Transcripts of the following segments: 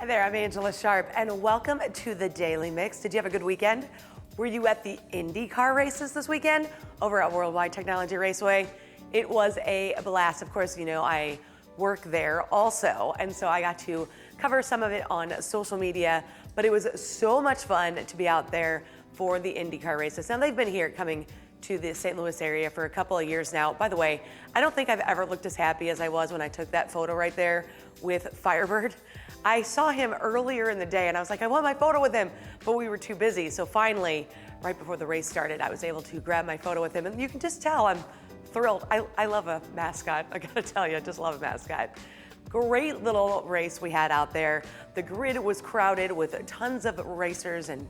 Hi there, I'm Angela Sharp, and welcome to the Daily Mix. Did you have a good weekend? Were you at the IndyCar races this weekend over at Worldwide Technology Raceway? It was a blast. Of course, you know, I work there also, and so I got to cover some of it on social media, but it was so much fun to be out there for the IndyCar races. Now, they've been here coming to the St. Louis area for a couple of years now. By the way, I don't think I've ever looked as happy as I was when I took that photo right there with Firebird. I saw him earlier in the day and I was like, I want my photo with him, but we were too busy. So finally, right before the race started, I was able to grab my photo with him, and you can just tell I'm thrilled. I love a mascot. I gotta tell you, I just love a mascot. Great little race we had out there. The grid was crowded with tons of racers and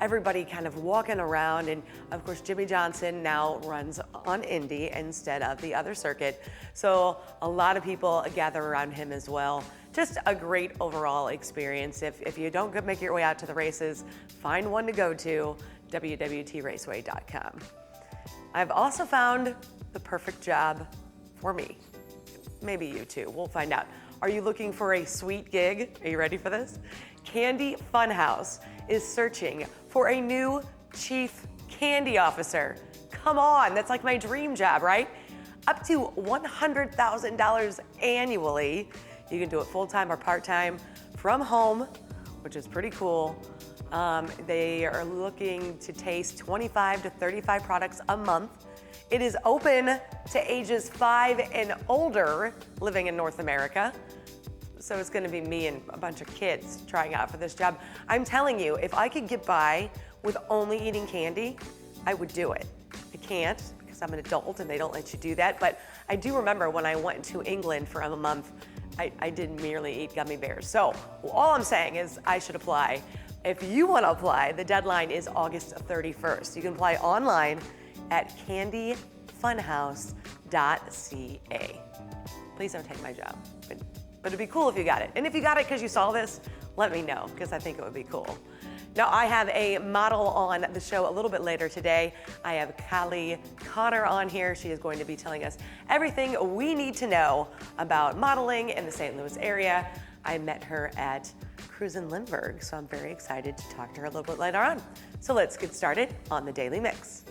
everybody kind of walking around, and of course Jimmy Johnson now runs on Indy instead of the other circuit, so a lot of people gather around him as well. Just a great overall experience. If you don't make your way out to the races, find one to go to, www.raceway.com. I've also found the perfect job for me. Maybe you too, we'll find out. Are you looking for a sweet gig? Are you ready for this? Candy Funhouse is searching for a new chief candy officer. Come on, that's like my dream job, right? Up to $100,000 annually. You can do it full-time or part-time from home, which is pretty cool. They are looking to taste 25 to 35 products a month. It is open to ages 5 and older living in North America. So it's gonna be me and a bunch of kids trying out for this job. I'm telling you, if I could get by with only eating candy, I would do it. I can't because I'm an adult and they don't let you do that. But I do remember when I went to England for a month, I didn't merely eat gummy bears. So all I'm saying is I should apply. If you wanna apply, the deadline is August 31st. You can apply online at candyfunhouse.ca. Please don't take my job, but it'd be cool if you got it. And if you got it because you saw this, let me know, because I think it would be cool. Now, I have a model on the show a little bit later today. I have Callie Connor on here. She is going to be telling us everything we need to know about modeling in the St. Louis area. I met her at Cruise in Lindbergh, so I'm very excited to talk to her a little bit later on. So let's get started on the Daily Mix.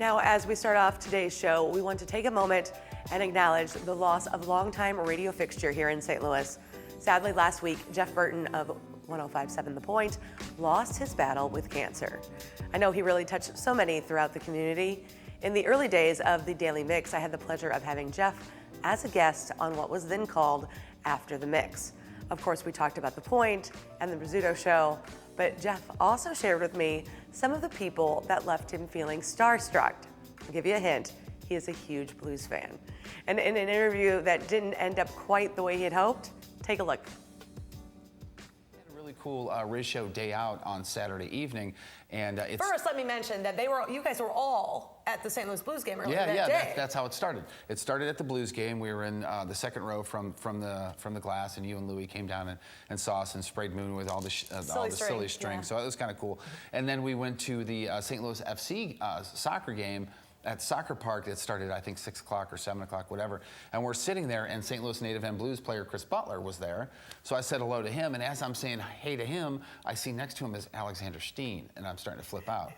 Now, as we start off today's show, we want to take a moment and acknowledge the loss of longtime radio fixture here in St. Louis. Sadly, last week, Jeff Burton of 105.7 The Point lost his battle with cancer. I know he really touched so many throughout the community. In the early days of the Daily Mix, I had the pleasure of having Jeff as a guest on what was then called After the Mix. Of course, we talked about The Point and the Rizzuto Show, but Jeff also shared with me some of the people that left him feeling starstruck. I'll give you a hint, he is a huge blues fan. And in an interview that didn't end up quite the way he had hoped, take a look. Really cool ratio day out on Saturday evening, and it's first. Let me mention that you guys were all at the St. Louis Blues game earlier that day. That's how it started. It started at the Blues game. We were in the second row from the glass, and you and Louie came down and saw us and sprayed Moon with all the silly string. Yeah. So it was kind of cool. And then we went to the St. Louis FC soccer game at Soccer Park. It started, I think, 6 o'clock or 7 o'clock, whatever. And we're sitting there, and St. Louis native and blues player Chris Butler was there. So I said hello to him, and as I'm saying hey to him, I see next to him is Alexander Steen, and I'm starting to flip out.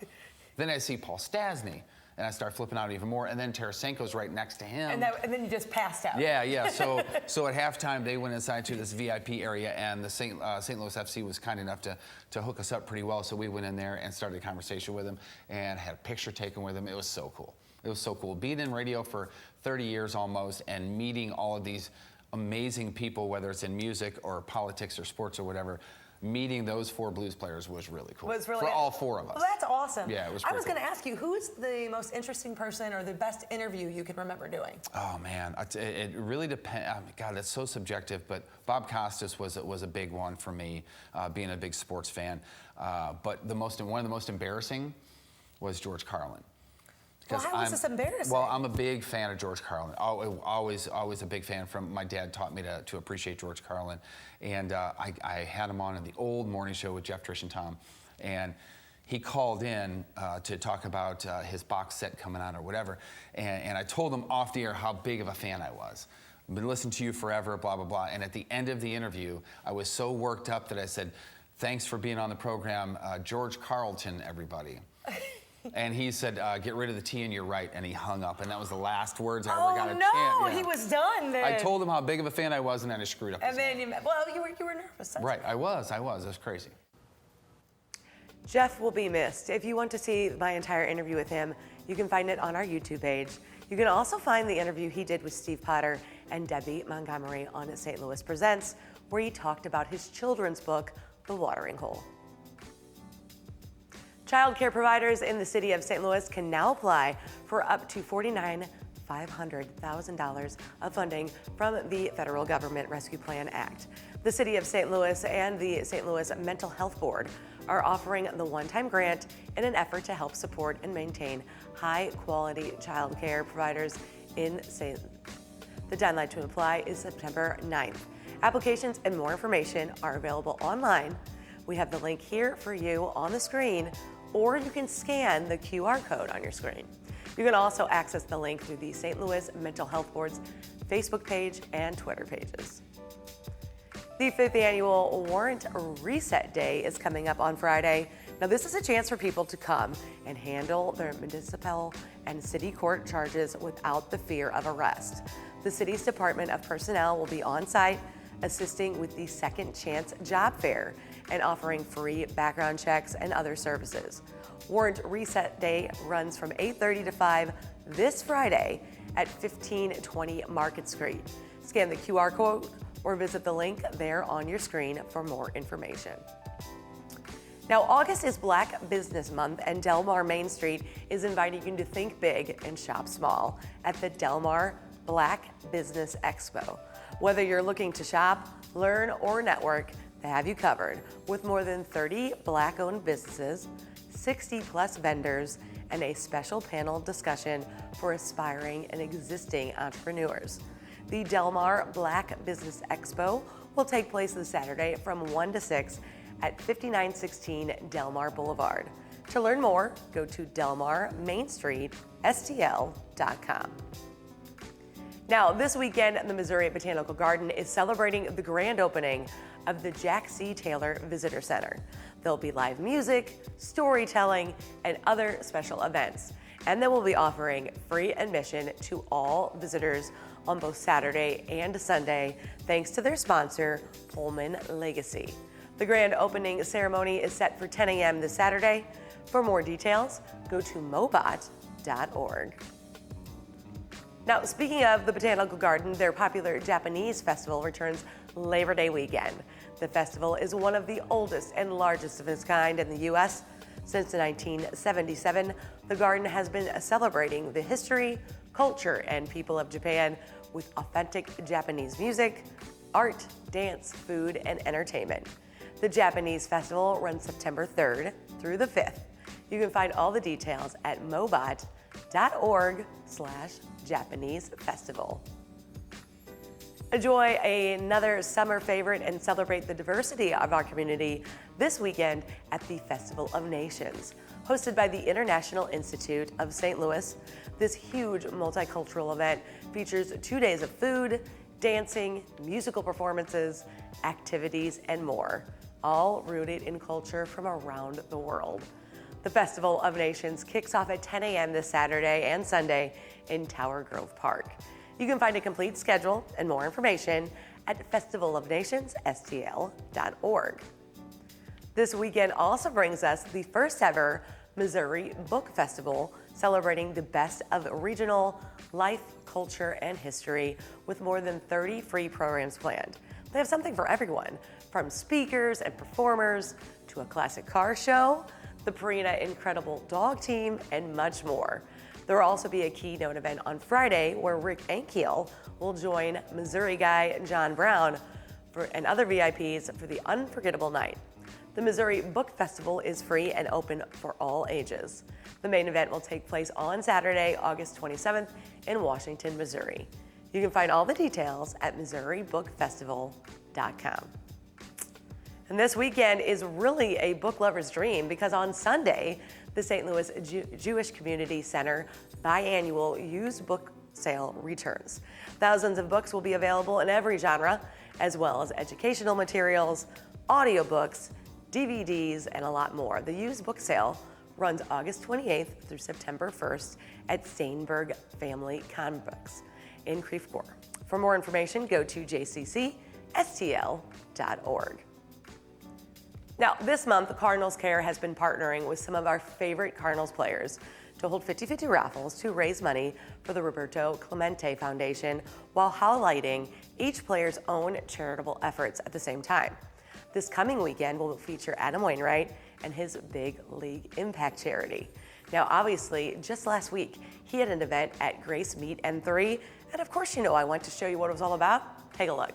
Then I see Paul Stasny, and I start flipping out even more. And then Tarasenko's right next to him. And then you just passed out. Yeah. So at halftime, they went inside to this VIP area, and the St. Louis FC was kind enough to hook us up pretty well. So we went in there and started a conversation with him and had a picture taken with him. It was so cool. It was so cool. Being in radio for 30 years almost and meeting all of these amazing people, whether it's in music or politics or sports or whatever, meeting those 4 blues players was really cool. Was really for all 4 of us. Well, that's awesome. Yeah, it was I was cool. going to ask you, who's the most interesting person or the best interview you can remember doing? Oh man, it really depends. Oh, God, that's so subjective. But Bob Costas was a big one for me, being a big sports fan. But one of the most embarrassing was George Carlin. Well, how was this embarrassing? Well, I'm a big fan of George Carlin. Always a big fan. From my dad taught me to appreciate George Carlin, and I had him on in the old morning show with Jeff, Trish, and Tom, and he called in to talk about his box set coming out or whatever, and I told him off the air how big of a fan I was. I've been listening to you forever, blah blah blah. And at the end of the interview, I was so worked up that I said, "Thanks for being on the program, George Carlton, everybody." And he said, "Get rid of the T in your right," and he hung up. And that was the last words I ever got a chance. Oh no, Yeah. he was done then. I told him how big of a fan I was, and then I screwed up. And then you were nervous. That's right, I was. It was crazy. Jeff will be missed. If you want to see my entire interview with him, you can find it on our YouTube page. You can also find the interview he did with Steve Potter and Debbie Montgomery on St. Louis Presents, where he talked about his children's book, The Watering Hole. Childcare providers in the city of St. Louis can now apply for up to $49,500,000 of funding from the Federal Government Rescue Plan Act. The city of St. Louis and the St. Louis Mental Health Board are offering the one-time grant in an effort to help support and maintain high-quality childcare providers in St. The deadline to apply is September 9th. Applications and more information are available online. We have the link here for you on the screen, or you can scan the QR code on your screen. You can also access the link through the St. Louis Mental Health Board's Facebook page and Twitter pages. The 5th annual Warrant Reset Day is coming up on Friday. Now, this is a chance for people to come and handle their municipal and city court charges without the fear of arrest. The city's Department of Personnel will be on site assisting with the Second Chance Job Fair and offering free background checks and other services. Warrant Reset Day runs from 8:30 to 5 this Friday at 1520 Market Street. Scan the QR code or visit the link there on your screen for more information. Now, August is Black Business Month, and Delmar Main Street is inviting you to think big and shop small at the Delmar Black Business Expo. Whether you're looking to shop, learn, or network, they have you covered with more than 30 Black-owned businesses, 60-plus vendors, and a special panel discussion for aspiring and existing entrepreneurs. The Delmar Black Business Expo will take place this Saturday from 1 to 6 at 5916 Delmar Boulevard. To learn more, go to delmarmainstreetstl.com. Now, this weekend, the Missouri Botanical Garden is celebrating the grand opening of the Jack C. Taylor Visitor Center. There'll be live music, storytelling, and other special events. And they will be offering free admission to all visitors on both Saturday and Sunday, thanks to their sponsor, Pullman Legacy. The grand opening ceremony is set for 10 a.m. this Saturday. For more details, go to mobot.org. Now, speaking of the Botanical Garden, their popular Japanese festival returns Labor Day weekend. The festival is one of the oldest and largest of its kind in the U.S. Since 1977, the garden has been celebrating the history, culture, and people of Japan with authentic Japanese music, art, dance, food, and entertainment. The Japanese festival runs September 3rd through the 5th. You can find all the details at mobot.org/Japanese Festival. Enjoy another summer favorite and celebrate the diversity of our community this weekend at the Festival of Nations. Hosted by the International Institute of St. Louis, this huge multicultural event features 2 days of food, dancing, musical performances, activities, and more, all rooted in culture from around the world. The Festival of Nations kicks off at 10 a.m. this Saturday and Sunday in Tower Grove Park. You can find a complete schedule and more information at festivalofnationsstl.org. This weekend also brings us the first ever Missouri Book Festival, celebrating the best of regional life, culture, and history with more than 30 free programs planned. They have something for everyone, From speakers and performers to a classic car show, the Purina Incredible Dog Team, and much more. There will also be a keynote event on Friday where Rick Ankiel will join Missouri guy John Brown and other VIPs for the unforgettable night. The Missouri Book Festival is free and open for all ages. The main event will take place on Saturday, August 27th in Washington, Missouri. You can find all the details at MissouriBookFestival.com. And this weekend is really a book lover's dream because on Sunday, the St. Louis Jewish Community Center biannual used book sale returns. Thousands of books will be available in every genre, as well as educational materials, audiobooks, DVDs, and a lot more. The used book sale runs August 28th through September 1st at Steinberg Family Comic Books in Creve Coeur. For more information, go to jccstl.org. Now, this month, Childcare has been partnering with some of our favorite Cardinals players to hold 50-50 raffles to raise money for the Roberto Clemente Foundation while highlighting each player's own charitable efforts at the same time. This coming weekend will feature Adam Wainwright and his Big League Impact charity. Now, obviously, just last week, he had an event at Grace Meat N3, and of course, you know I want to show you what it was all about. Take a look.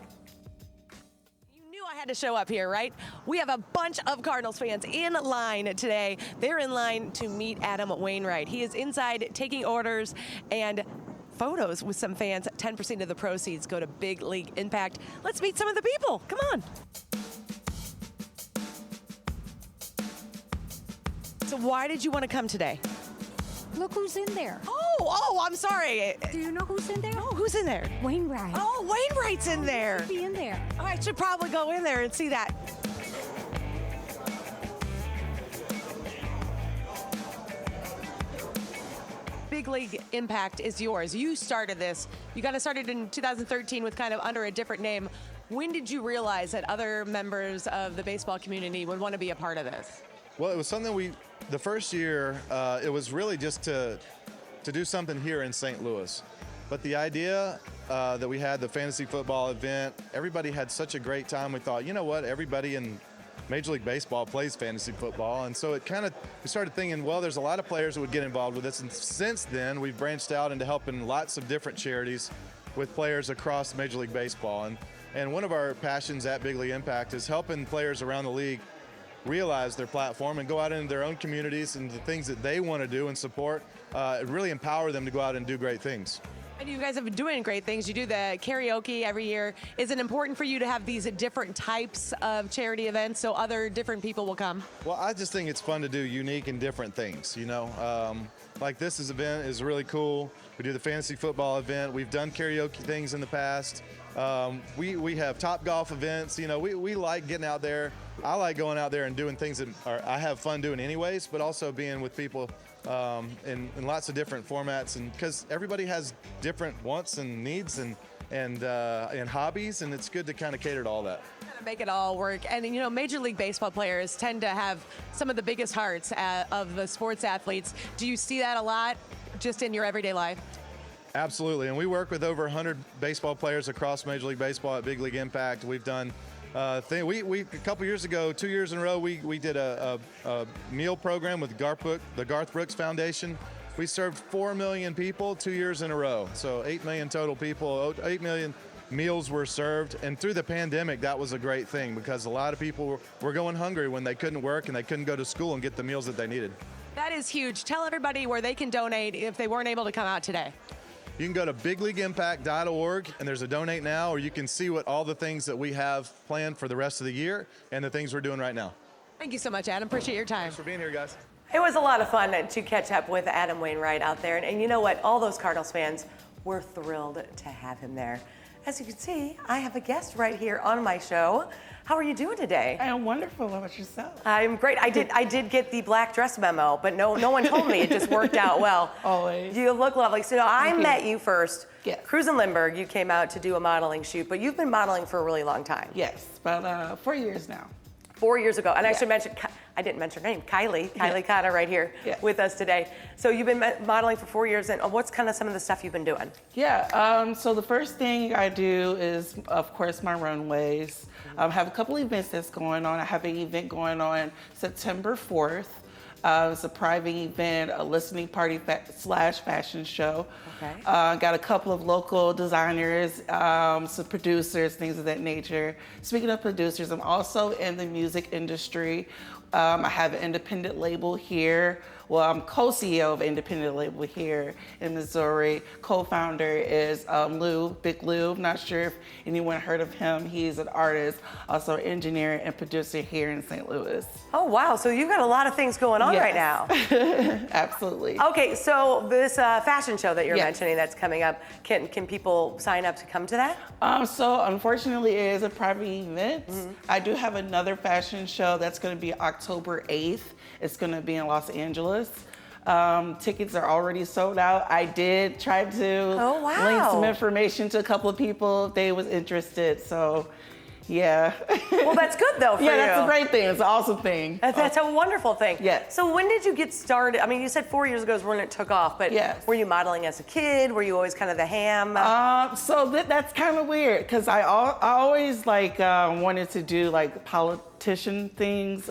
You knew I had to show up here, right? We have a bunch of Cardinals fans in line today. They're in line to meet Adam Wainwright. He is inside taking orders and photos with some fans. 10% of the proceeds go to Big League Impact. Let's meet some of the people. Come on. So why did you want to come today? Look who's in there. Oh, I'm sorry. Do you know who's in there? Oh, who's in there? Wainwright. Oh, Wainwright's in there. He should be in there. Oh, I should probably go in there and see that. Big League Impact is yours. You started this. You got it started in 2013 with kind of under a different name. When did you realize that other members of the baseball community would want to be a part of this? Well, it was something the first year, it was really just to do something here in St. Louis. But the idea that we had the fantasy football event, everybody had such a great time. We thought, you know what, everybody in Major League Baseball plays fantasy football. And so we started thinking, well, there's a lot of players that would get involved with this. And since then, we've branched out into helping lots of different charities with players across Major League Baseball. And one of our passions at Big League Impact is helping players around the league realize their platform and go out into their own communities and the things that they want to do and support, really empower them to go out and do great things. And you guys have been doing great things. You do the karaoke every year. Is it important for you to have these different types of charity events so other different people will come? Well, I just think it's fun to do unique and different things, you know. Like this event is really cool. We do the fantasy football event. We've done karaoke things in the past. We have top golf events. You know, we like getting out there. I like going out there and doing things that I have fun doing anyways, but also being with people in lots of different formats, and because everybody has different wants and needs and hobbies, and it's good to kind of cater to all that. Make it all work. And you know, Major League Baseball players tend to have some of the biggest hearts of the sports athletes. Do you see that a lot just in your everyday life? Absolutely, and we work with over 100 baseball players across Major League Baseball at Big League Impact. We've done a couple years ago, 2 years in a row, we did a meal program with the Garth Brooks Foundation. We served 4 million people 2 years in a row, so 8 million total people, 8 million meals were served. And through the pandemic, that was a great thing because a lot of people were going hungry when they couldn't work and they couldn't go to school and get the meals that they needed. That is huge. Tell everybody where they can donate if they weren't able to come out today. You can go to bigleagueimpact.org, and there's a donate now, or you can see what all the things that we have planned for the rest of the year and the things we're doing right now. Thank you so much, Adam. Appreciate your time. Thanks for being here, guys. It was a lot of fun to catch up with Adam Wainwright out there. And you know what? All those Cardinals fans were thrilled to have him there. As you can see, I have a guest right here on my show. How are you doing today? I am wonderful. How about yourself? I'm great. I did get the black dress memo, but no one told me. It just worked out well. Always. You look lovely. So I met you first. Yes. Cruz and Lindbergh, you came out to do a modeling shoot, but you've been modeling for a really long time. Yes, about 4 years now. 4 years ago. And I should mention, I didn't mention her name, Kylie Cotta right here Yeah. with us today. So you've been modeling for 4 years, and what's kind of some of the stuff you've been doing? Yeah, so the first thing I do is, of course, my runways. I have a couple events that's going on. I have an event going on September 4th. It's a private event, a listening party slash fashion show. Okay. Got a couple of local designers, some producers, things of that nature. Speaking of producers, I'm also in the music industry. I have an independent label here. Well, I'm co-CEO of an independent label here in Missouri. Co-founder is Big Lou. I'm not sure if anyone heard of him. He's an artist, also an engineer and producer here in St. Louis. Oh, wow. So you've got a lot of things going on right now. Absolutely. Okay, so this fashion show that you're Yes. mentioning that's coming up, can people sign up to come to that? So unfortunately, it is a private event. I do have another fashion show that's going to be October 8th. It's going to be in Los Angeles. Tickets are already sold out. I did try to link some information to a couple of people if they was interested. So, yeah. Well, that's good though for you. Yeah, that's a great thing. It's an awesome thing. That's a wonderful thing. Yeah. So when did you get started? I mean, you said 4 years ago is when it took off, but Yes. were you modeling as a kid? Were you always kind of the ham? So that's kind of weird because I always wanted to do like politician things,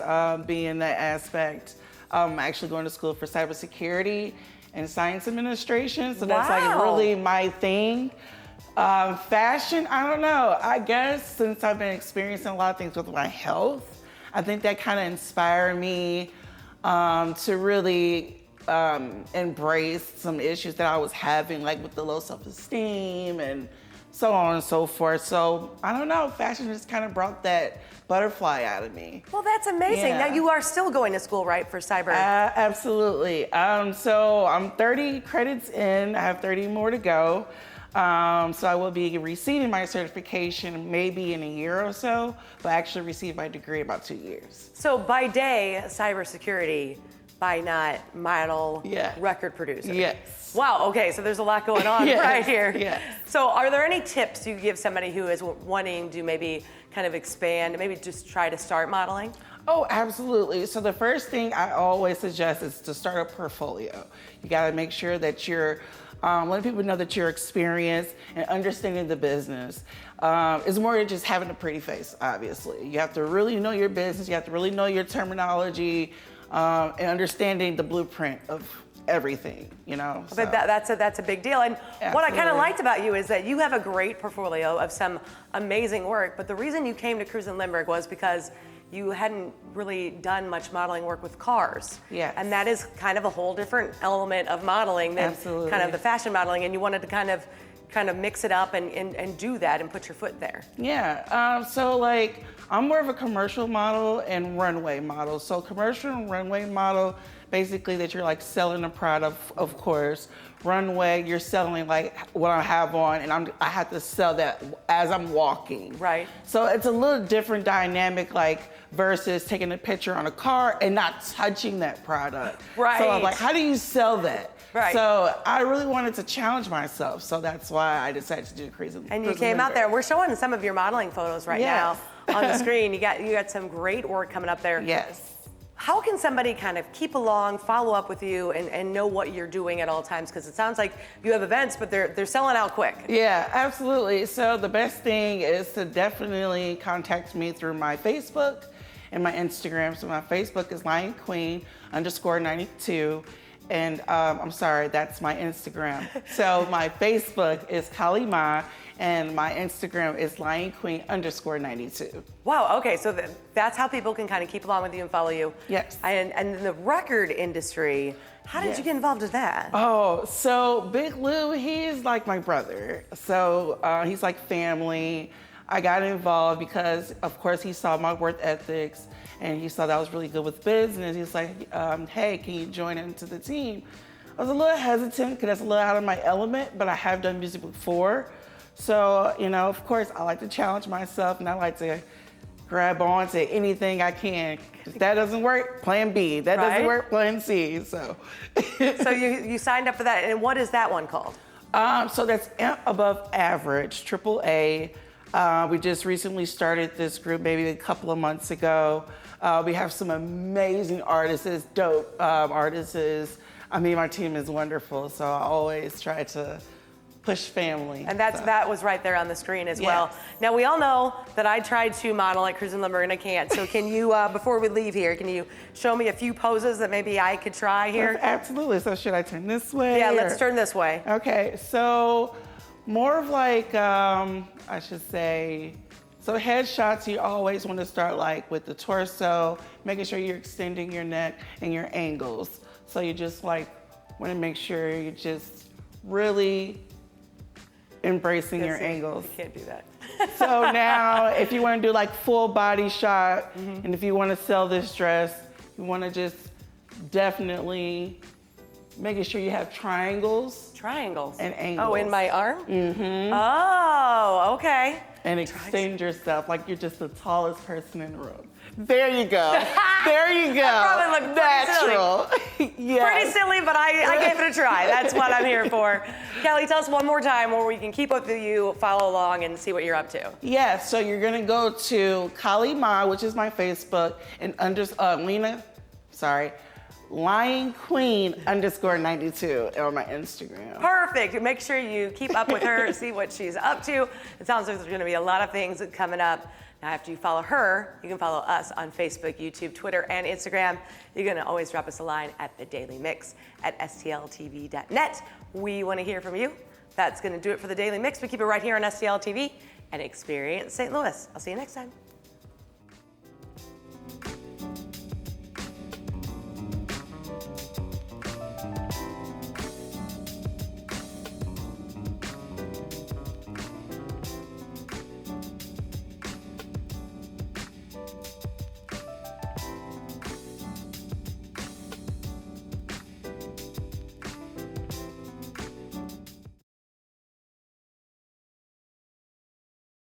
be in that aspect. I'm actually going to school for cybersecurity and science administration, so that's like really my thing. Fashion, I don't know. I guess since I've been experiencing a lot of things with my health, I think that kind of inspired me to really embrace some issues that I was having, like with the low self-esteem and so on and so forth. So I don't know, fashion just kind of brought that butterfly out of me. Well, that's amazing. Yeah. Now you are still going to school, right, for cyber? Absolutely. So I'm 30 credits in. I have 30 more to go. So I will be receiving my certification maybe in a year or so, but I actually receive my degree in about 2 years. So by day, cybersecurity, by night, model, record producer. Yes. Wow, okay, so there's a lot going on right here. Yes. So are there any tips you give somebody who is wanting to maybe kind of expand, maybe just try to start modeling? Oh, absolutely. So the first thing I always suggest is to start a portfolio. You gotta make sure that you're letting people know that you're experienced and understanding the business. It's more than just having a pretty face, obviously. You have to really know your business, you have to really know your terminology, and understanding the blueprint of everything, you know? So. But that's a big deal. And what I kind of liked about you is that you have a great portfolio of some amazing work, but the reason you came to Cruise in Lindbergh was because you hadn't really done much modeling work with cars. Yes. And that is kind of a whole different element of modeling than kind of the fashion modeling, and you wanted to kind of mix it up and do that and put your foot there. Yeah, so like I'm more of a commercial model and runway model. So commercial and runway model, basically that you're like selling a product, of course. Runway, you're selling like what I have on, and I have to sell that as I'm walking. Right. So it's a little different dynamic, like versus taking a picture on a car and not touching that product. Right. So I'm like, how do you sell that? Right. So I really wanted to challenge myself, so that's why I decided to do Crazy. And you came out there. We're showing some of your modeling photos right now on the screen. You got some great work coming up there. Yes. How can somebody kind of keep along, follow up with you, and know what you're doing at all times? Because it sounds like you have events, but they're selling out quick. Yeah, absolutely. So the best thing is to definitely contact me through my Facebook and my Instagram. So my Facebook is LionQueen_92. And I'm sorry, that's my Instagram. So my Facebook is Kali Ma, and my Instagram is LionQueen_92. Wow, okay, so that's how people can kind of keep along with you and follow you. Yes. And the record industry, how did you get involved with that? Oh, so Big Lou, he's like my brother. So he's like family. I got involved because, of course, he saw my work ethics and he saw that I was really good with business. He's like, hey, can you join into the team? I was a little hesitant because that's a little out of my element, but I have done music before. So, you know, of course, I like to challenge myself and I like to grab on to anything I can. If that doesn't work, plan B. That doesn't work, plan C, so. So you signed up for that, and what is that one called? So that's Above Average, AAA. We just recently started this group maybe a couple of months ago. We have some amazing artists, dope artists. I mean, our team is wonderful, so I always try to push family. And that was right there on the screen as well. Yes. Now, we all know that I tried to model at Cruise and Lumber and I can't. So can you, before we leave here, can you show me a few poses that maybe I could try here? Absolutely. So should I turn this way? Yeah, let's or- turn this way. Okay, so more of like, I should say, so headshots, you always want to start like with the torso, making sure you're extending your neck and your angles. So you just like want to make sure you're just really embracing your angles. You can't do that. So now if you want to do like full body shot, and if you want to sell this dress, you want to just definitely making sure you have triangles. Triangles. And angles. Oh, in my arm? Mm-hmm. Oh, okay. And extend yourself like you're just the tallest person in the room. There you go. There you go. That probably looked natural. Yes. Pretty silly, but I gave it a try. That's what I'm here for. Kelly, tell us one more time where we can keep up with you, follow along, and see what you're up to. Yeah, so you're gonna go to Kali Ma, which is my Facebook, and Lying Queen _92 on my Instagram. Perfect. Make sure you keep up with her, see what she's up to. It sounds like there's going to be a lot of things coming up. Now, after you follow her, you can follow us on Facebook, YouTube, Twitter, and Instagram. You can always drop us a line at The Daily Mix at stltv.net. We want to hear from you. That's going to do it for The Daily Mix. We keep it right here on STL TV and Experience St. Louis. I'll see you next time.